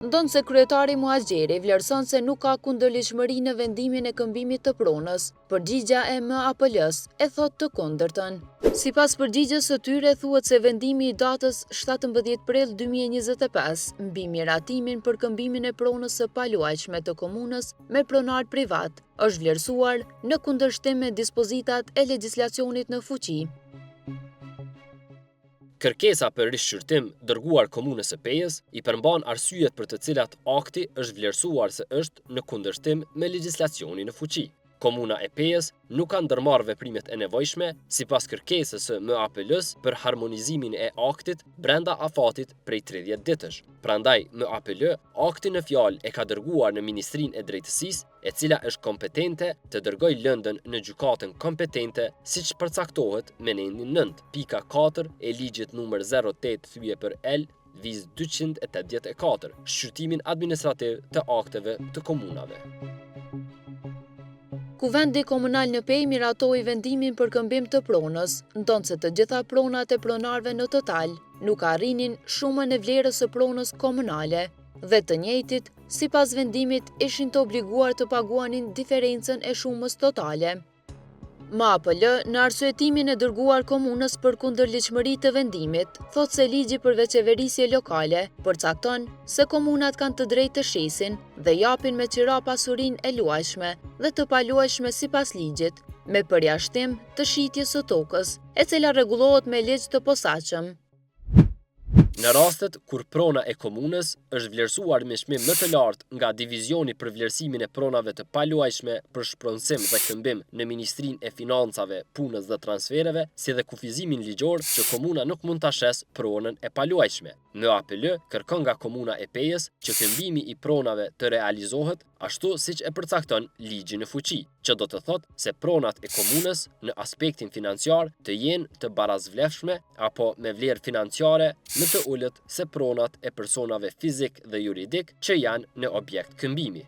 Ndonë se kryetari Muhaxheri vlerëson se nuk ka kundërligjshmëri në vendimin e këmbimit të pronës, përgjigja e MAPL-s e thot të kundërtën. Sipas përgjigjes së tyre thuhet se vendimi i datës 17 prill 2025 mbi miratimin për këmbimin e pronës së paluajtshme të komunës me pronar privat është vlerësuar në kundërshtim me dispozitat e legjislacionit në fuqi. Kërkesa për rishqyrtim dërguar komunës së Pejës i përmban arsyet për të cilat akti është vlerësuar se është në kundërshtim me legjislacionin në fuqi. Komuna e Pejës nuk ka ndërmarrë veprimet e nevojshme sipas kërkesës së MAPL-s për harmonizimin e aktit brenda afatit prej 30 ditësh. Prandaj MAPL aktin në fjalë e ka dërguar në Ministrinë e Drejtësisë, e cila është kompetente të dërgojë lëndën në gjykatën kompetente siç përcaktohet me nendin 9.4 e ligjit numër 08/L viz 284, shqyrtimin administrativ të akteve të komunave. Kuvendi komunal në Pejë miratoi vendimin për këmbim të pronës, ndonë se të gjitha pronat e pronarve në total nuk arrinin shumën e vlerës së pronës komunale dhe të njëjtit, sipas vendimit, ishin të obliguar të paguanin diferencën e shumës totale. MAPL, në arsyetimin e dërguar komunës për kundërligjshmëri të vendimit, thot se ligji për veçeverisje lokale përcakton se komunat kanë të drejtë të shesin dhe japin me qira pasurinë e luajshme dhe të paluajshme sipas ligjit, me përjashtim të shitjes së tokës, e cila rregullohet me ligj të posaçëm. Në rastet kur prona e komunës është vlerësuar me çmim më të lartë nga Divizioni për vlerësimin e pronave të paluajshme për shpronësim dhe këmbim në Ministrinë e Financave, Punës dhe Transfereve, si dhe kufizimin ligjor që komuna nuk mund ta shes pronën e paluajshme. MAPL kërkon nga komuna e Pejës që këmbimi i pronave të realizohet ashtu siç e përcakton ligji në fuqi, që do të thotë se pronat e komunës në aspektin financiar të jenë të barazvlefshme apo me vlerë financiare më të ulët se pronat e personave fizik dhe juridik që janë në objekt këmbimi.